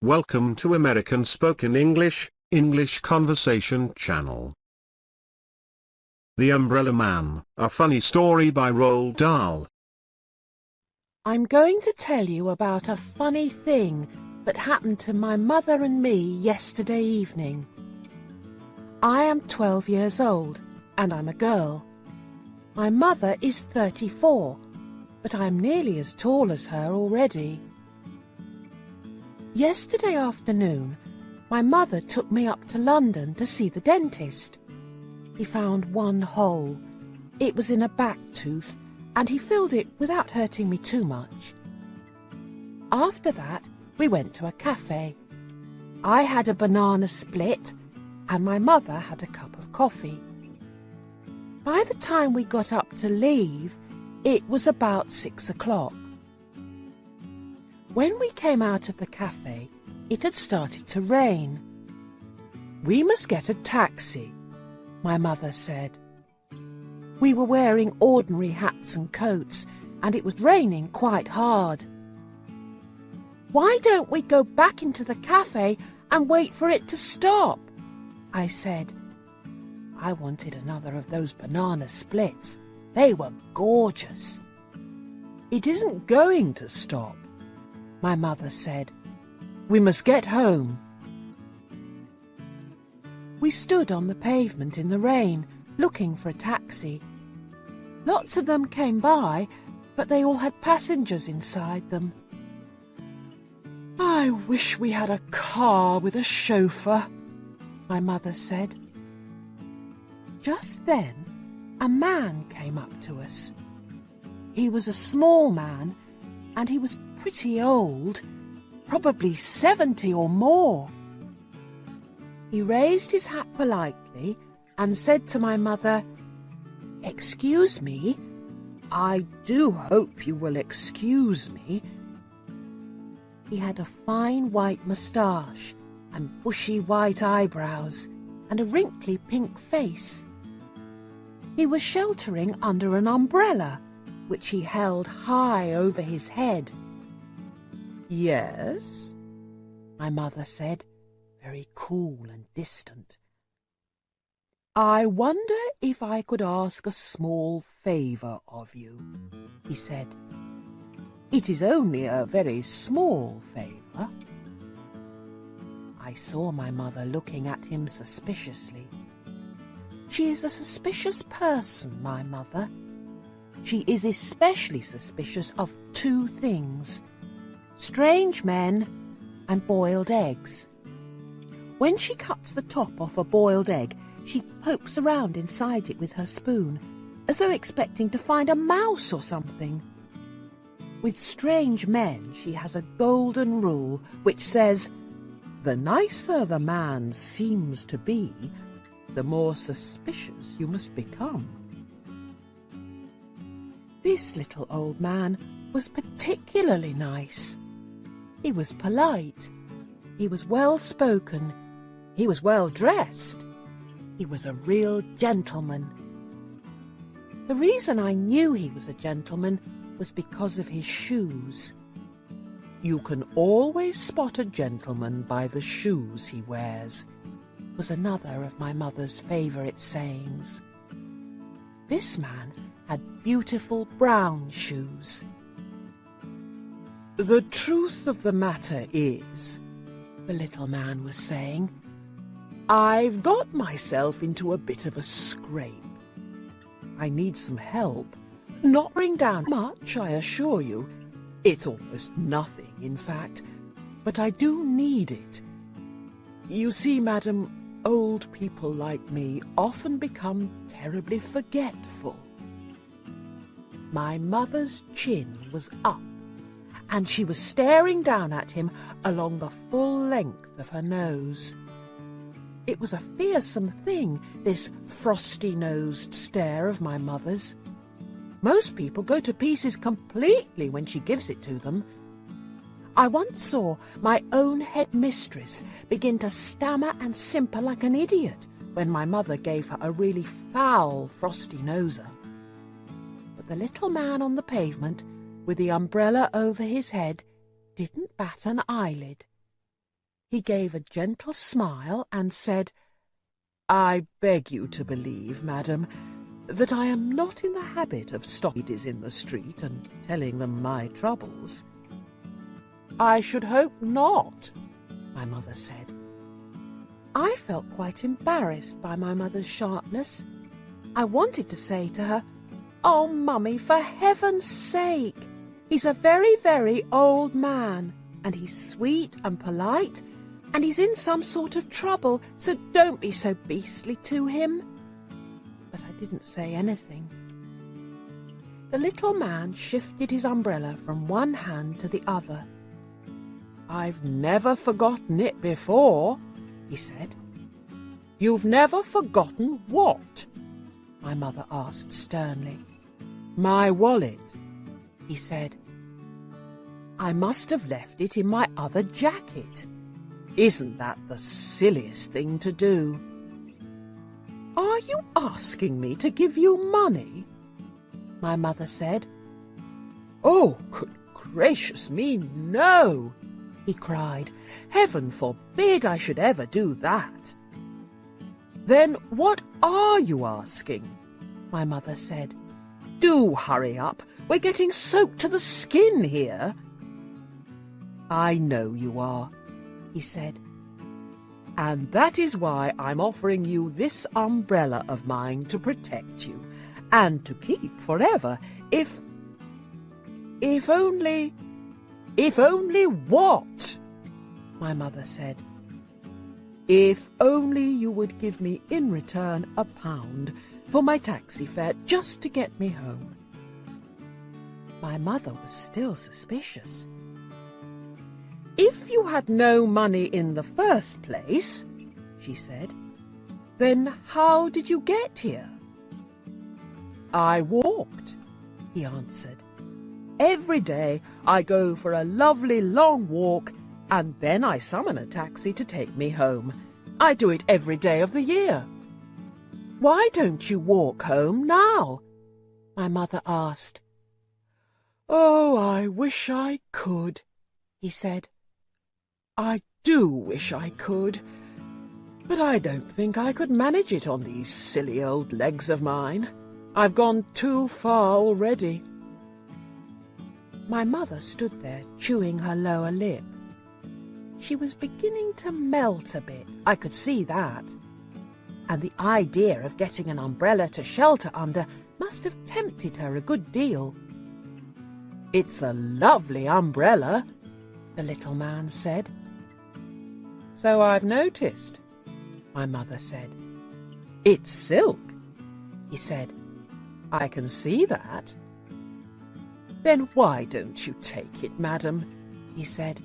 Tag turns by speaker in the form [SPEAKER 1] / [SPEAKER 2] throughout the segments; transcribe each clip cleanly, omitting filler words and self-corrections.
[SPEAKER 1] Welcome to American Spoken English, English Conversation Channel. The Umbrella Man, a funny story by Roald Dahl.
[SPEAKER 2] I'm going to tell you about a funny thing that happened to my mother and me yesterday evening. I am 12 years old, and I'm a girl. My mother is 34, but I'm nearly as tall as her already. Yesterday afternoon, my mother took me up to London to see the dentist. He found one hole. It was in a back tooth, and he filled it without hurting me too much. After that, we went to a cafe. I had a banana split, and my mother had a cup of coffee. By the time we got up to leave, it was about 6 o'clock. When we came out of the cafe, it had started to rain. "We must get a taxi," my mother said. We were wearing ordinary hats and coats, and it was raining quite hard. "Why don't we go back into the cafe and wait for it to stop?" I said. I wanted another of those banana splits. They were gorgeous. "It isn't going to stop," my mother said. "We must get home." We stood on the pavement in the rain, looking for a taxi. Lots of them came by, but they all had passengers inside them. "I wish we had a car with a chauffeur," my mother said. Just then, a man came up to us. He was a small man, and he was pretty old, probably 70 or more. He raised his hat politely and said to my mother, "Excuse me, I do hope you will excuse me." He had a fine white moustache and bushy white eyebrows and a wrinkly pink face. He was sheltering under an umbrella, which he held high over his head. "Yes?" my mother said, very cool and distant. "I wonder if I could ask a small favour of you," he said. "It is only a very small favour." I saw my mother looking at him suspiciously. She is a suspicious person, my mother. She is especially suspicious of two things: strange men and boiled eggs. When she cuts the top off a boiled egg, she pokes around inside it with her spoon, as though expecting to find a mouse or something. With strange men, she has a golden rule which says, "The nicer the man seems to be, the more suspicious you must become." This little old man was particularly nice. He was polite. He was well-spoken. He was well-dressed. He was a real gentleman. The reason I knew he was a gentleman was because of his shoes. "You can always spot a gentleman by the shoes he wears," was another of my mother's favourite sayings. This man had beautiful brown shoes. "The truth of the matter is," the little man was saying, "I've got myself into a bit of a scrape. I need some help. Not bring down much, I assure you. It's almost nothing, in fact, but I do need it. You see, madam, old people like me often become terribly forgetful." My mother's chin was up, and she was staring down at him along the full length of her nose. It was a fearsome thing, this frosty-nosed stare of my mother's. Most people go to pieces completely when she gives it to them. I once saw my own head mistress begin to stammer and simper like an idiot when my mother gave her a really foul frosty-noser. But the little man on the pavement, with the umbrella over his head, didn't bat an eyelid. He gave a gentle smile and said, "I beg you to believe, madam, that I am not in the habit of stopping ladies in the street and telling them my troubles." "I should hope not," my mother said. I felt quite embarrassed by my mother's sharpness. I wanted to say to her, "Oh, Mummy, for heaven's sake! He's a very, very old man, and he's sweet and polite, and he's in some sort of trouble, so don't be so beastly to him." But I didn't say anything. The little man shifted his umbrella from one hand to the other. "I've never forgotten it before," he said. "You've never forgotten what?" my mother asked sternly. "My wallet," he said. "I must have left it in my other jacket. Isn't that the silliest thing to do?" "Are you asking me to give you money?" my mother said. "Oh, good gracious me, no!" he cried. "Heaven forbid I should ever do that." "Then what are you asking?" my mother said. "Do hurry up. We're getting soaked to the skin here." "I know you are," he said. "And that is why I'm offering you this umbrella of mine to protect you, and to keep forever, if only... "If only what?" my mother said. "If only you would give me in return £1 for my taxi fare just to get me home." My mother was still suspicious. "If you had no money in the first place," she said, "then how did you get here?" "I walked," he answered. "Every day I go for a lovely long walk, and then I summon a taxi to take me home. I do it every day of the year." "Why don't you walk home now?" my mother asked. "Oh, I wish I could," he said. "I do wish I could, but I don't think I could manage it on these silly old legs of mine. I've gone too far already." My mother stood there, chewing her lower lip. She was beginning to melt a bit, I could see that. And the idea of getting an umbrella to shelter under must have tempted her a good deal. "It's a lovely umbrella," the little man said. "So I've noticed," my mother said. "It's silk," he said. "I can see that." "Then why don't you take it, madam?" he said.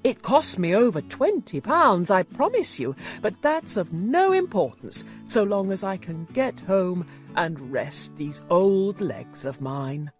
[SPEAKER 2] "It cost me over £20, I promise you, but that's of no importance so long as I can get home and rest these old legs of mine."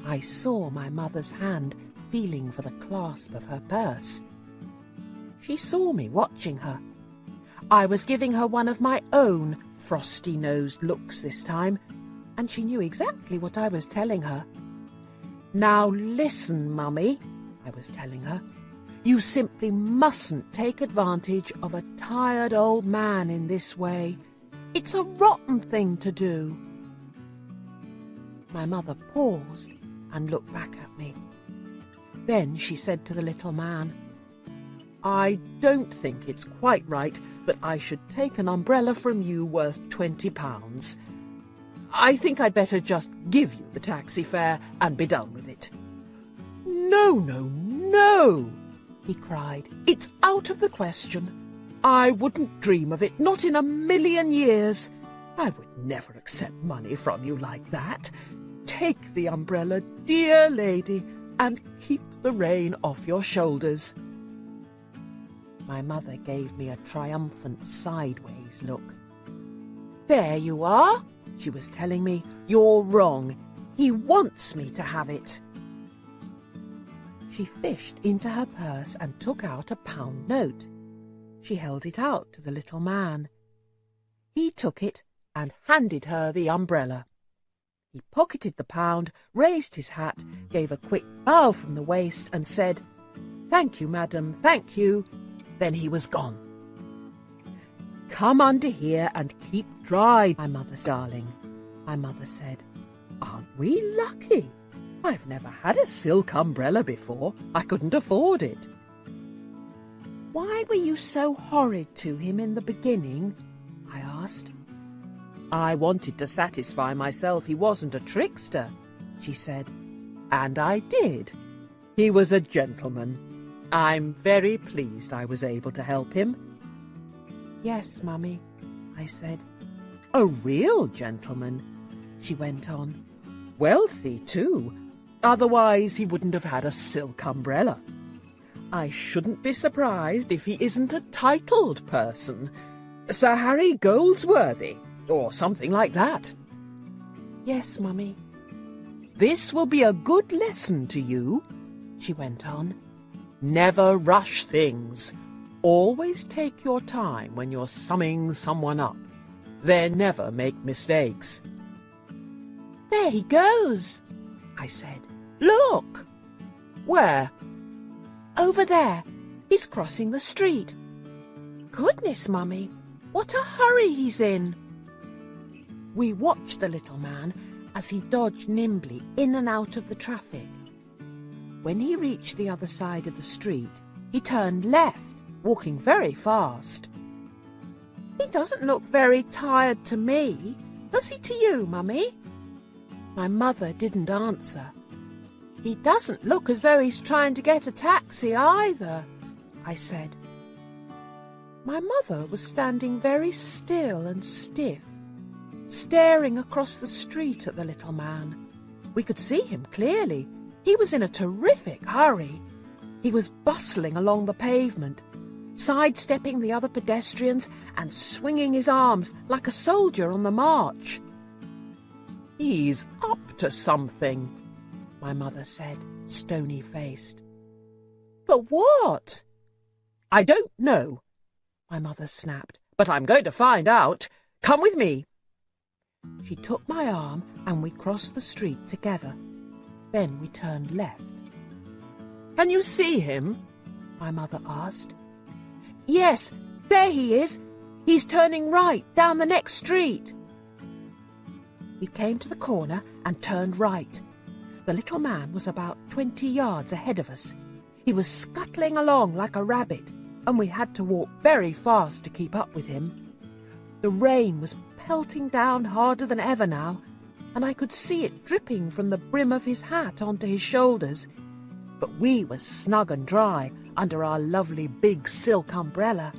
[SPEAKER 2] I saw my mother's hand feeling for the clasp of her purse. She saw me watching her. I was giving her one of my own frosty-nosed looks this time, and she knew exactly what I was telling her. "Now listen, Mummy," I was telling her. "You simply mustn't take advantage of a tired old man in this way. It's a rotten thing to do." My mother paused and looked back at me. Then she said to the little man, "I don't think it's quite right that I should take an umbrella from you worth £20. I think I'd better just give you the taxi fare and be done with it." "No, no, no," he cried. "It's out of the question. I wouldn't dream of it, not in a million years. I would never accept money from you like that. Take the umbrella, dear lady, and keep the rain off your shoulders." My mother gave me a triumphant sideways look. "There you are," she was telling me. "You're wrong. He wants me to have it." She fished into her purse and took out a £1 note. She held it out to the little man. He took it and handed her the umbrella. He pocketed the £1, raised his hat, gave a quick bow from the waist, and said, "Thank you, madam, thank you." Then he was gone. "Come under here and keep dry, my mother darling," my mother said. "Aren't we lucky? I've never had a silk umbrella before. I couldn't afford it." "Why were you so horrid to him in the beginning?" I asked. "I wanted to satisfy myself he wasn't a trickster," she said. "And I did. He was a gentleman. I'm very pleased I was able to help him." "Yes, Mummy," I said. "A real gentleman," she went on. "Wealthy, too. Otherwise he wouldn't have had a silk umbrella. I shouldn't be surprised if he isn't a titled person. Sir Harry Goldsworthy, or something like that." "Yes, Mummy." "This will be a good lesson to you," she went on. "Never rush things. Always take your time when you're summing someone up. They never make mistakes." "There he goes," I said. "Look!" "Where?" "Over there. He's crossing the street. Goodness, Mummy, what a hurry he's in." We watched the little man as he dodged nimbly in and out of the traffic. When he reached the other side of the street, he turned left, walking very fast. "He doesn't look very tired to me, does he to you, Mummy?" My mother didn't answer. "He doesn't look as though he's trying to get a taxi either," I said. My mother was standing very still and stiff, staring across the street at the little man. We could see him clearly. He was in a terrific hurry. He was bustling along the pavement, sidestepping the other pedestrians and swinging his arms like a soldier on the march. "He's up to something," my mother said, stony-faced. "But what?" "I don't know," my mother snapped, "but I'm going to find out. Come with me." She took my arm and we crossed the street together. Then we turned left. "Can you see him?" my mother asked. "Yes, there he is. He's turning right down the next street." We came to the corner and turned right. The little man was about 20 yards ahead of us. He was scuttling along like a rabbit, and we had to walk very fast to keep up with him. The rain was pelting down harder than ever now, and I could see it dripping from the brim of his hat onto his shoulders. But we were snug and dry under our lovely big silk umbrella.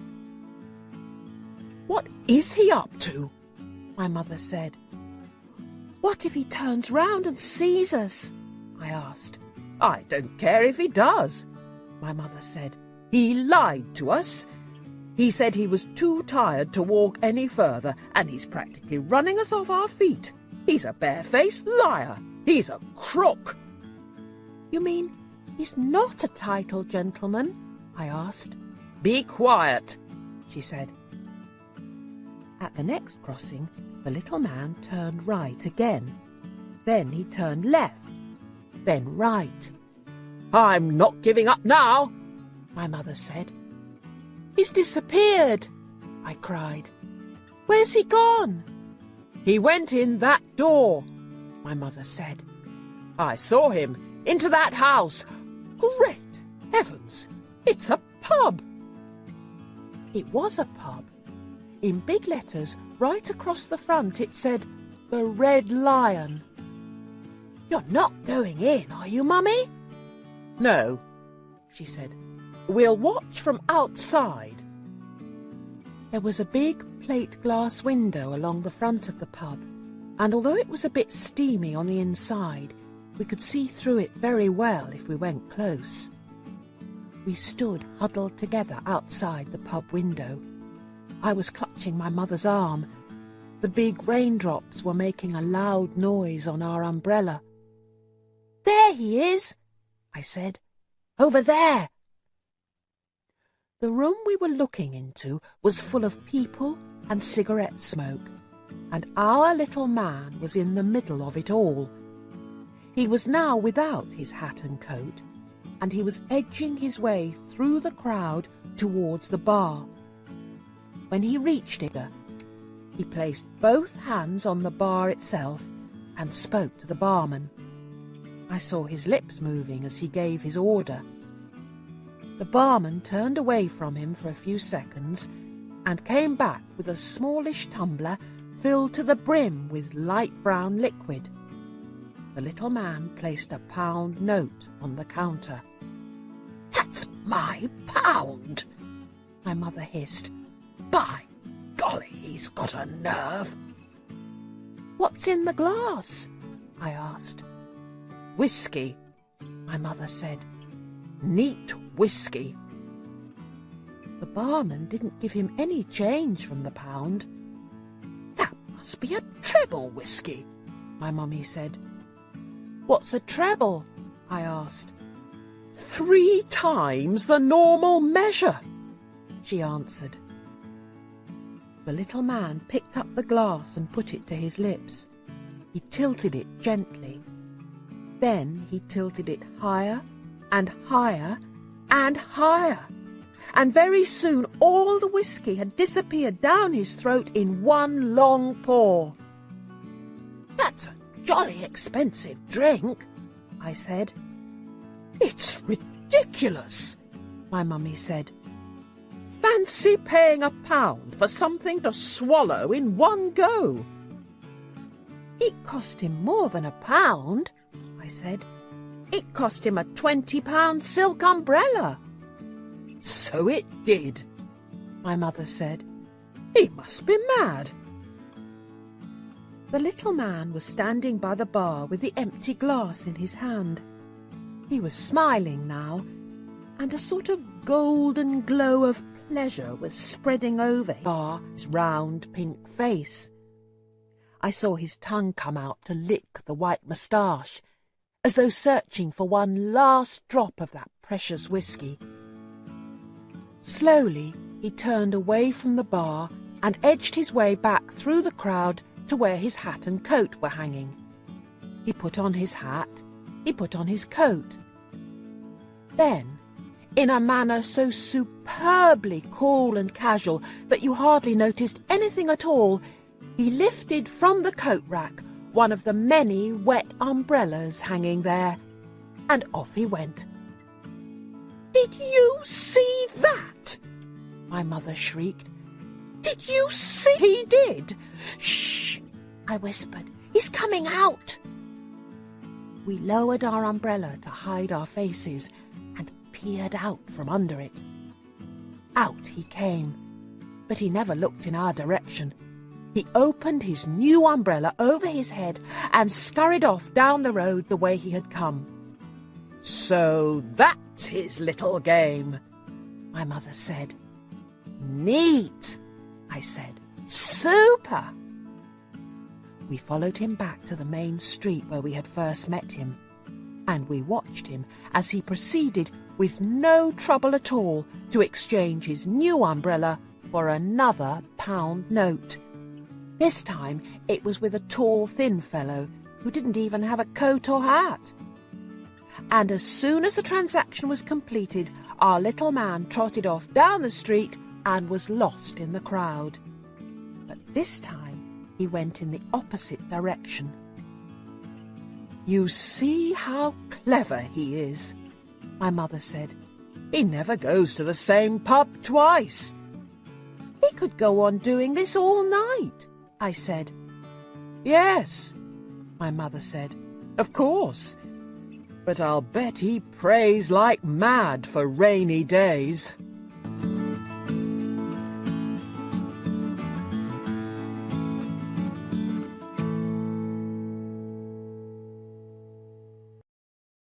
[SPEAKER 2] "What is he up to?" my mother said. "What if he turns round and sees us?" I asked. "I don't care if he does," my mother said. "He lied to us. He said he was too tired to walk any further, and he's practically running us off our feet. He's a barefaced liar. He's a crook." "You mean he's not a titled gentleman?" I asked. "Be quiet," she said. At the next crossing, the little man turned right again. Then he turned left, then right. "I'm not giving up now," my mother said. "He's disappeared," I cried. "Where's he gone?" "He went in that door," my mother said. "I saw him into that house. Great heavens, it's a pub!" It was a pub. In big letters right across the front it said, "The Red Lion." "You're not going in, are you, Mummy?" "No," she said. "We'll watch from outside." There was a big plate glass window along the front of the pub, and although it was a bit steamy on the inside, we could see through it very well if we went close. We stood huddled together outside the pub window. I was clutching my mother's arm. The big raindrops were making a loud noise on our umbrella. "There he is," I said. "Over there." The room we were looking into was full of people and cigarette smoke, and our little man was in the middle of it all. He was now without his hat and coat, and he was edging his way through the crowd towards the bar. When he reached it, he placed both hands on the bar itself and spoke to the barman. I saw his lips moving as he gave his order. The barman turned away from him for a few seconds and came back with a smallish tumbler filled to the brim with light brown liquid. The little man placed a £1 note on the counter. "That's my £1!" my mother hissed. "By golly, he's got a nerve!" "What's in the glass?" I asked. "Whiskey," my mother said. "Neat whiskey." The barman didn't give him any change from the £1. "That must be a treble whiskey," my mummy said. "What's a treble?" I asked. "3 times the normal measure," she answered. The little man picked up the glass and put it to his lips. He tilted it gently. Then he tilted it higher and higher and higher, and very soon all the whiskey had disappeared down his throat in one long pour. "That's a jolly expensive drink," I said. "It's ridiculous," my mummy said. "Fancy paying £1 for something to swallow in one go." "It cost him more than £1, I said. "It cost him a £20 silk umbrella." "So it did," my mother said. "He must be mad." The little man was standing by the bar with the empty glass in his hand. He was smiling now, and a sort of golden glow of pleasure was spreading over his round pink face. I saw his tongue come out to lick the white moustache, as though searching for one last drop of that precious whiskey. Slowly he turned away from the bar and edged his way back through the crowd to where his hat and coat were hanging. He put on his hat, he put on his coat. Then, in a manner so superbly cool and casual that you hardly noticed anything at all, he lifted from the coat rack one of the many wet umbrellas hanging there, and off he went. "Did you see that?" my mother shrieked. "Did you see?" "He did." "Shh!" I whispered. "He's coming out." We lowered our umbrella to hide our faces and peered out from under it. Out he came, but he never looked in our direction. He opened his new umbrella over his head and scurried off down the road the way he had come. "So that's his little game," my mother said. "Neat," I said. "Super." We followed him back to the main street where we had first met him, and we watched him as he proceeded with no trouble at all to exchange his new umbrella for another £1 note. This time it was with a tall, thin fellow who didn't even have a coat or hat. And as soon as the transaction was completed, our little man trotted off down the street and was lost in the crowd. But this time he went in the opposite direction. "You see how clever he is," my mother said. "He never goes to the same pub twice." "He could go on doing this all night," I said. "Yes," my mother said, "of course. But I'll bet he prays like mad for rainy days."